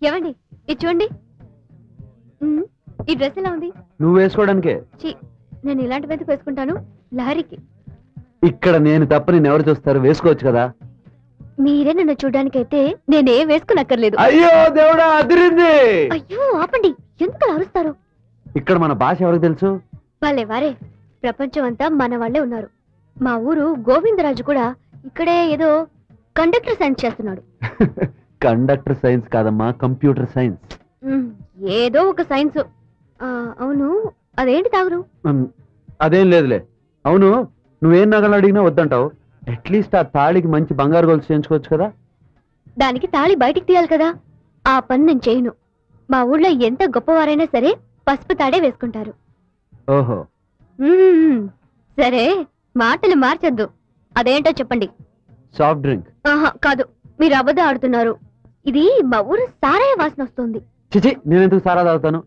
ఏవండి ఇది చూడండి. ఈ డ్రెస్ ఎలా ఉంది? నువ్వు వేసుకోవడానికే. నేను ఇలాంటి వెతుకు వేసుకుంటాను లహరికి. ఇక్కడ నేను తప్ప నేను ఎవరు చూస్తారు? వేసుకోవచ్చు కదా. మీరే నన్ను చూడడానికైతే నేనేం వేసుకునక్కర్లేదు. అయ్యో దేవుడా అదిరింది. అయ్యో ఆపండి, ఎందుకు అలా అరుస్తారు? ఇక్కడ మన భాష ఎవరికి తెలుసు? వాళ్ళే వారే, ప్రపంచం అంతా మన వాళ్ళే ఉన్నారు. మా ఊరు గోవిందరాజు కూడా ఇక్కడే ఏదో కండక్టర్ సైన్స్ చేస్తున్నాడు. కండక్టర్ సైన్స్ కాదమ్మా, కంప్యూటర్ సైన్స్. ఏదో ఒక సైన్స్. అవును, అదేంటి తాగురు? అదేం లేదులే. అవును, నువ్వేం నగలు అడిగినా వద్దంటావు. అట్లీస్ట్ ఆ తాళికి మంచి బంగారు గొలుసు చేయించుకోవచ్చు కదా. దానికి తాళి బయటికి తీయాలి కదా. ఆ పని నేను చేయను. మా ఊళ్ళో ఎంత గొప్పవారైనా సరే పసుపు తాడే వేసుకుంటారు. ఓహో, సరే మాటలు మార్చొద్దు. అదేంటో చెప్పండి. Soft drink. ఆహా కాదు, మీరు అబద్ధం ఆడుతున్నారు. ఇది మా ఊరు సారాయ వాసన వస్తుంది. చిచి, నేనెందుకు సారా తాగుతాను?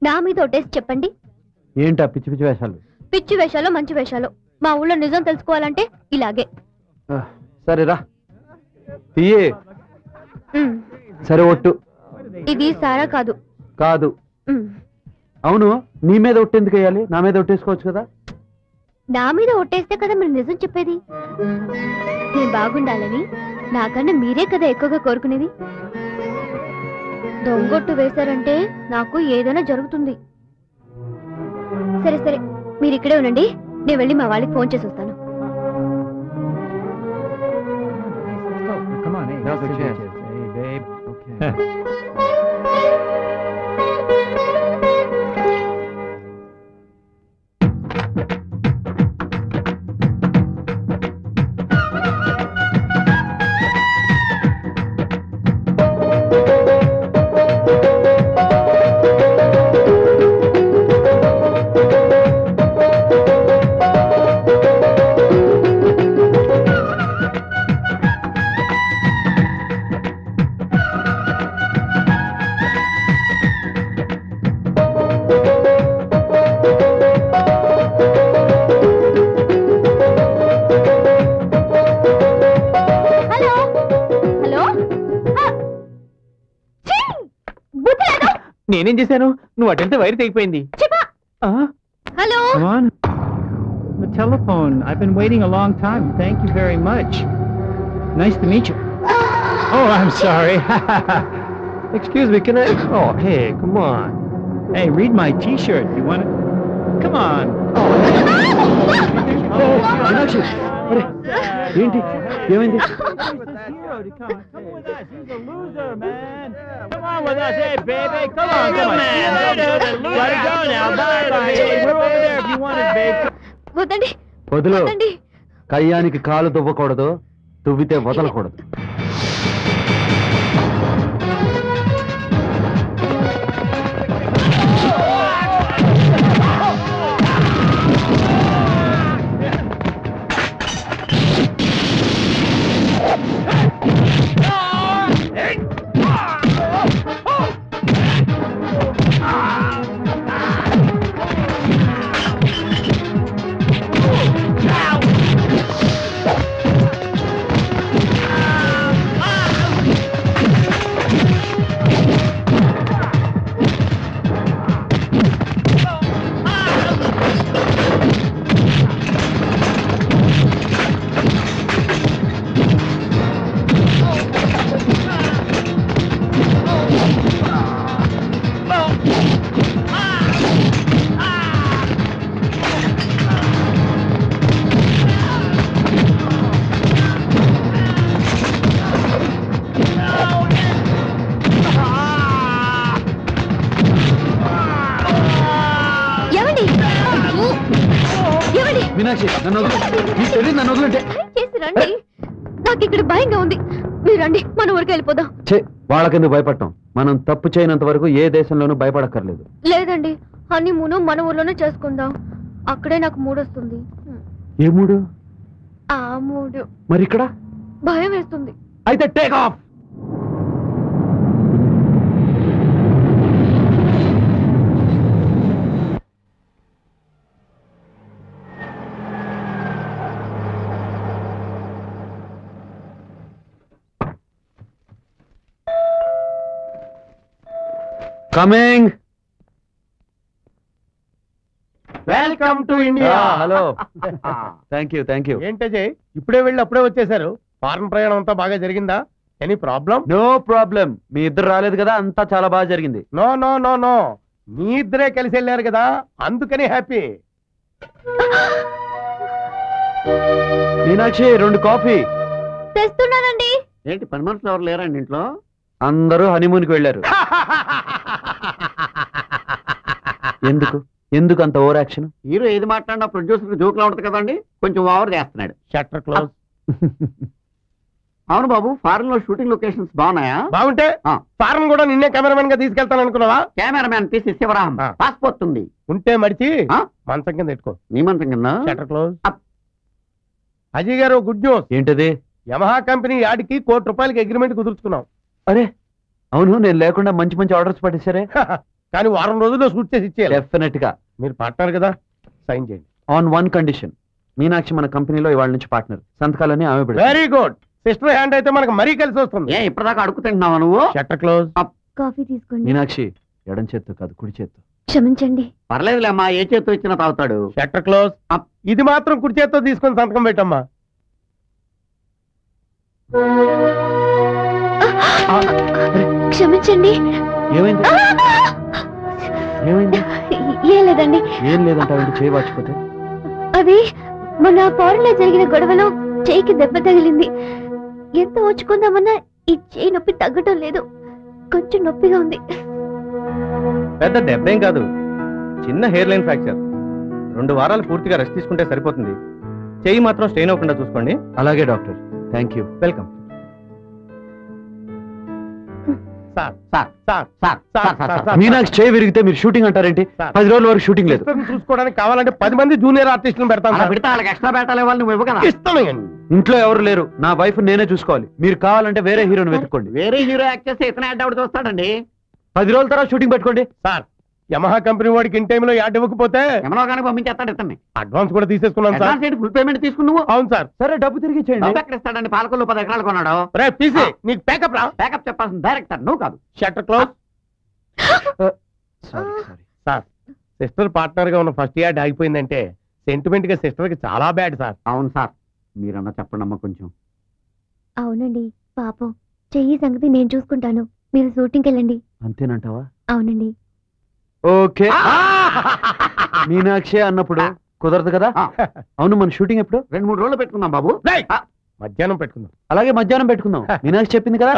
నా మీద టేస్ట్ చెప్పండి. ఏంటా పిచ్చి పిచ్చి వేషాలు? పిచ్చి వేషాలు మంచి వేషాలు. మా ఊళ్ళో నిజం తెలుసుకోవాలంటే ఇలాగే. సరేరా తీయే. సరే ఒట్టు. ఇది సారా కాదు. కాదు. అవును, నీ మీద ఒట్టెందుకు వేయాలి? నా మీద ఒట్టేసుకోవచ్చు కదా. నా మీద ఒట్టేస్తే కదా మీరు నిజం చెప్పేది. నేను బాగుండాలని నాకన్నా మీరే కదా ఎక్కువగా కోరుకునేది. దొంగొట్టు వేశారంటే నాకు ఏదైనా జరుగుతుంది. సరే సరే, మీరు ఇక్కడే ఉండండి. నేను వెళ్ళి మా వాళ్ళకి ఫోన్ చేసి వస్తాను. నేనేం చేశాను? నువ్వు అటెంటే వైర్ తెగిపోయింది. Hello. Come on. The telephone. I've been waiting a long time. Thank you very much. Nice to meet you. Oh, I'm sorry. Excuse me, can I? Oh, hey, come on. Hey, read my T-shirt. You want it? Come on. Meenakshi, అరే ఏంటి ఏమైంది? Come on with us, hey baby. Come on, man. Let it go now. Bye, bye. We're over there if you want it, babe. వదండి. వదలు. కయ్యానికి కాలు దువ్వకూడదు, దువ్వితే వదలకూడదు. మీనాక్షి, నన్ను వదిలింటే నాకు ఇక్కడ భయంగా ఉంది. మీరు రండి, మన ఊరికి వెళ్ళిపోదాం. వాళ్ళకెందుకు భయపడటం? మనం తప్పు చేయనంత వరకు ఏ దేశంలోనూ భయపడక్కర్లేదు. లేదండి, హనీమూన్ మన ఊర్లోనే చేసుకుందాం. అక్కడే నాకు మూడొస్తుంది. ఏ మూడు? ఆ మూడు. మరి ఇక్కడ భయం వేస్తుంది. అయితే take off. Coming. Welcome to India. Hello. Thank you. ఏంటజయ్ ఇప్పుడే వెళ్ళి అప్పుడే వచ్చేసారు? ఫారెన్ ప్రయాణం అంతా బాగా జరిగిందా? Any problem? No problem. మీ ఇద్దరు రాలేదు కదా, అంతా చాలా బాగా జరిగింది. నో నో నో నో, మీ ఇద్దరే కలిసి వెళ్ళారు కదా, అందుకని హ్యాపీ. మీనాక్షి 2 కాఫీ. తెస్తున్నానండి. ఏంటి పని మనుషులు ఎవరు లేరండి ఇంట్లో? అందరూ హనీమూన్కి వెళ్ళారు. ఎందుకు అంత ఓవర్ యాక్షన్? హీరో ఏది మాట్లాడినా ప్రొడ్యూసర్ జోక్లా ఉంటది కదండి, కొంచెం ఓవర్ చేస్తున్నాడు. Shutter close. అవును బాబు, ఫారెన్ లో షూటింగ్ లొకేషన్స్ బాగున్నాయా? బాగుంటే ఫారెన్ కూడా నిన్నే కెమెరామెన్ గా తీసుకెళ్తాను అనుకున్నావా? కెమెరామ్యాన్ తీసి శివరాం పాస్పోర్ట్ ఉంది, ఉంటే మడిచి మంచం కింద పెట్టుకో. నీ మంచం కింద. Shutter close. అజయ్ గారు గుడ్ న్యూస్. ఏంటది? యమహా కంపెనీ యాడికి ₹1 కోటి అగ్రిమెంట్ కుదుర్చుకున్నాం. అరే అవును, నేను లేకుండా మంచి ఆర్డర్స్ పట్టించారే. కానీ వారం రోజుల్లో షూట్ చేసి ఇచ్చేయాలి. డెఫినెట్ గా. మీరు పార్ట్నర్ కదా, సైన్ చేయండి. On 1 condition. మీనాక్షి మన కంపెనీలో ఇవాళ నుంచి పార్ట్నర్. సంతకాలని ఆమె పెడతారు. Very good. సిస్టర్ హ్యాండ్ అయితే మనకు మరీ కలిసి వస్తుంది. ఏ ఇప్పటిదాకా అడుగుతున్నావా నువ్వు? Shutter close. కాఫీ తీసుకోండి. మీనాక్షి ఎడం చేత్తో కాదు, కుడి చేత్తో. క్షమించండి. పర్లేదులే అమ్మా, ఏ చేత్తో ఇచ్చినా తాగుతాడు. Shutter close. ఇది మాత్రం కుడి చేత్తో తీసుకొని సంతకం పెట్టమ్మా. క్షమించండి. ఏమైంది? ఏం లేదండి. ఏం లేదంటే చేయి వాచిపోతే? అది మన ఫారెన్ లో జరిగిన గొడవలో చేయికి దెబ్బ తగిలింది. ఎంత ఓచుకుందామన్నా ఈ చేయి నొప్పి తగ్గటం లేదు. కొంచెం నొప్పిగా ఉంది. పెద్ద దెబ్బేం కాదు, చిన్న హెయిర్ లైన్ ఫ్రాక్చర్. 2 వారాలు పూర్తిగా రెస్ట్ తీసుకుంటే సరిపోతుంది. చెయ్యి మాత్రం స్ట్రెయిన్ అవ్వకుండా చూసుకోండి. అలాగే doctor. Thank you. Welcome. Meenakshi చేయి విరిగితే మీరు షూటింగ్ అంటారేంటి? 10 రోజుల వరకు షూటింగ్ లేదు. చూసుకోవడానికి కావాలంటే 10 మంది జూనియర్ ఆర్టిస్టులను పెడతాను. పెడితే వాళ్ళకి ఎక్స్ట్రా బేటాలు ఇవ్వాలి, నువ్వు ఇవ్వగలరా? ఇస్తాను. ఇంట్లో ఎవరు లేరు, నా వైఫ్ నేనే చూసుకోవాలి. మీరు కావాలంటే వేరే హీరోని వెతుక్కోండి. వేరే హీరో యాక్ట్ చేస్తే ఇతనే యాడ్ అవుట్ చూస్తాడండి. 10 రోజుల తర్వాత షూటింగ్ పెట్టుకోండి. సార్, యమహా కంపెనీ వాడికి ఇన్ టైంలో యాడ్ ఇవ్వకపోతే యమనో కానీ పంపించేస్తాడు ఇతన్ని. అడ్వాన్స్ కూడా తీసేసుకున్నాను సార్. ఫుల్ పేమెంట్ తీసుకున్నావు? అవును సార్. సరే డబ్బు తిరిగి ఇచ్చేయండి. డబ్బు ఎక్కడ ఇస్తాడండి? పాలకొల్లు 10 ఎకరాలు కొన్నాడు. రే పీసీ, నీకు ప్యాకప్ రా. ప్యాకప్ చెప్పాల్సిన డైరెక్టర్ నువ్వు కాదు. Shutter close. Sir, sister partner గా ఉన్న ఫస్ట్ యాడ్ ఆగిపోయిందంటే సెంటిమెంట్ గా సిస్టర్ కి చాలా బ్యాడ్ సార్. అవును సార్, మీరన్నా చెప్పండి అమ్మా కొంచెం. అవునండి, పాపం. చెయ్యి సంగతి నేను చూసుకుంటాను, మీరు షూటింగ్కి వెళ్ళండి. అంతేనంటావా? అవునండి. ఓకే. మీనాక్షి అన్నప్పుడు కుదరదు కదా. అవును, మన షూటింగ్ ఎప్పుడు? 2-3 రోజులు పెట్టుకుందాం బాబు. మధ్యాహ్నం పెట్టుకుందాం. అలాగే మధ్యాహ్నం పెట్టుకుందాం. మీనాక్షి చెప్పింది కదా.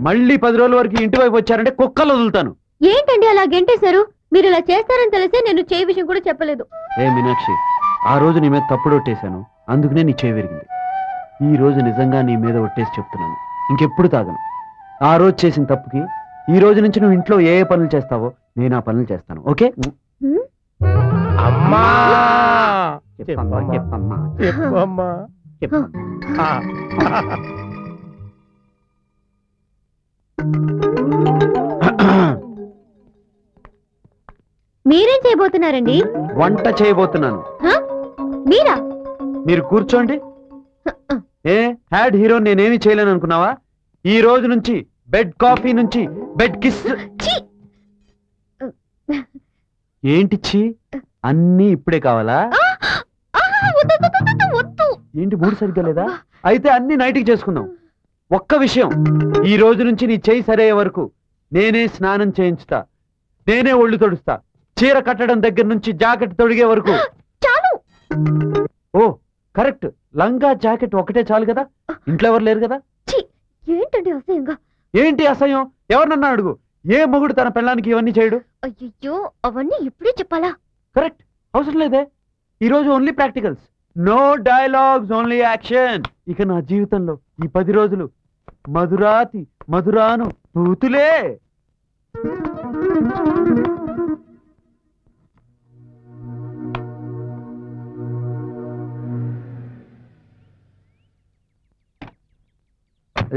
మళ్ళీ 10 రోజుల వరకు ఇంటి వైపు వచ్చారంటే కుక్కలు వదులుతాను. ఏంటండి అలా గెంటేశారు? మీరు ఇలా చేస్తారని తెలిసే నేను చేయి విషయం కూడా చెప్పలేదు. ఏ మీనాక్షి, ఆ రోజు నీ మీద తప్పుడు ఒట్టేశాను, అందుకనే నీ చేయి విరిగింది. ఈ రోజు నిజంగా నీ మీద ఒట్టేసి చెప్తున్నాను, ఇంకెప్పుడు తాగను. ఆ రోజు చేసిన తప్పుకి ఈ రోజు నుంచి నువ్వు ఇంట్లో ఏ పనులు చేస్తావో నేను ఆ పనులు చేస్తాను. ఓకే? అమ్మా చెప్పమ్మా చెప్పమ్మా చెప్పమ్మా చెప్పమ్మా. మీరేం చేయబోతున్నారండి? వంట చేయబోతున్నాను. మీరా? మీరు కూర్చోండి. ఏ హ్యాడ్ హీరో నేనేమి చేయలేను అనుకున్నావా? ఈ రోజు నుంచి బెడ్ కాఫీ నుంచి బెడ్ కిస్. ఏంటి ఛీ? అన్నీ ఇప్పుడే కావాలా? ఏంటి మూడు సరిగ్గా లేదా? అయితే అన్ని నైట్కి చేసుకుందాం. ఒక్క విషయం, ఈ రోజు నుంచి నీ చేయి సరయ్యే వరకు నేనే స్నానం చేయించుతా, నేనే ఒళ్ళు తొడుస్తా. చీర కట్టడం దగ్గర నుంచి జాకెట్ తొడిగే వరకు. చాలు. ఓ కరెక్ట్, లంగా జాకెట్ ఒకటే చాలు కదా. ఇంట్లో ఎవరు లేరు కదా. ఏంటండి అసహ్యంగా? ఏంటి అసహ్యం? ఎవరినన్నా అడుగు, ఏ మొగుడు తన పెళ్ళానికి ఇవన్నీ చేయడు? అయ్యో, అవన్నీ ఇప్పుడే చెప్పాలా? కరెక్ట్, అవసరం లేదే. ఈ రోజు only practicals, no dialogues, only action. ఇక నా జీవితంలో ఈ 10 రోజులు మధురాతి మధురాను పూతులే.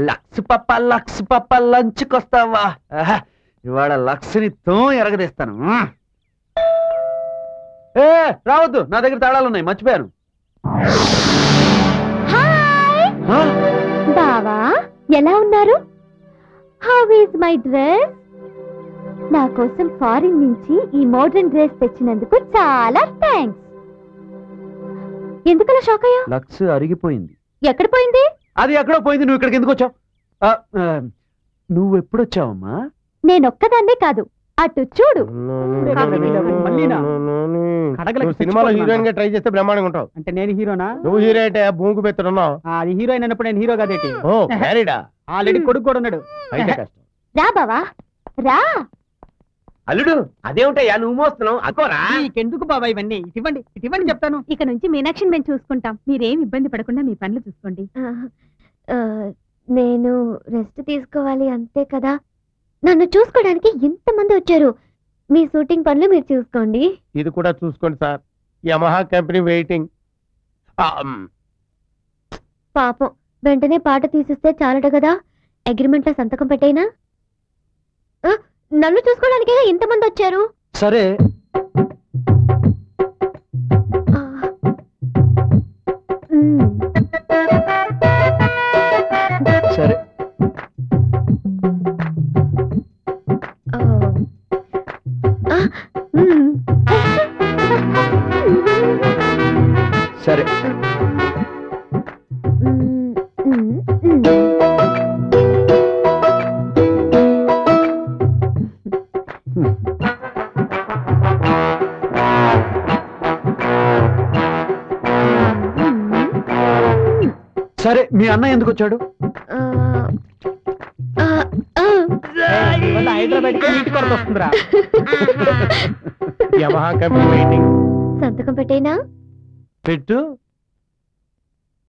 లక్స్ పప్ప లంచ్కొస్తావా? ఇవాళ లక్ష్ని తో ఎరగదీస్తాను. ఏ రావద్దు, నా దగ్గర తాళాలున్నాయి, మర్చిపోయాను. బావా ఎలా ఉన్నారు? How is my dress? నా కోసం ఫారిన్ నుంచి ఈ మోడర్న్ డ్రెస్ తెచ్చినందుకు చాలా థ్యాంక్స్. ఎందుకలా షాక్ అయ్యా? లక్స్ అరిగిపోయింది. ఎక్కడ పోయింది? అది ఎక్కడో పోయింది. నువ్వు ఇక్కడికి ఎందుకు వచ్చావు? నువ్వు ఎప్పుడు వచ్చావమ్మా? నేనొక్కదాన్నే కాదు, అటు చూడు. నువ్వు సినిమాలో హీరోయిన్ గా ట్రై చేస్తే బ్రహ్మాండంగా ఉంటావు. అంటే నేను హీరోనా? నువ్వు హీరో అయితే భూమికి పెట్టున్నావు. అది హీరోయిన్ అన్నప్పుడు నేను హీరో కాదేటి? ఓ మ్యారీడా? ఆల్రెడీ కొడుకు కూడా ఉన్నాడు. అయితే కష్టం. రా బావా రా. అల్లుడు అదేమిటయ్యా నువ్వు మోస్తున్నావు? అక్కోరా. నీకెందుకు బాబా ఇవన్నీ? ఇవ్వండి ఇవ్వండి చెప్తాను. ఇక నుంచి మీనాక్షిని మేము చూసుకుంటాం. మీరేం ఇబ్బంది పడకుండా మీ పనులు చూసుకోండి. నేను రెస్ట్ తీసుకోవాలి అంతే కదా. నన్ను చూసుకోవడానికి ఇంతమంది వచ్చారు. మీ షూటింగ్ పనులు మీరు చూసుకోండి. ఇది కూడా చూసుకోండి సార్. Yamaha company waiting. పాపం వెంటనే పాట తీసిస్తే చాలట కదా. అగ్రిమెంట్ లో సంతకం పెట్టైనా. నన్ను చూసుకోవడానికే ఇంతమంది వచ్చారు. సరే సరే సరే సరే మీ అన్న ఎందుకు వచ్చాడు? హైదరాబాద్ నీటి కొరత వస్తుందిరా. Yamaha company waiting. సంతకం పెట్టైనా. పెట్టు.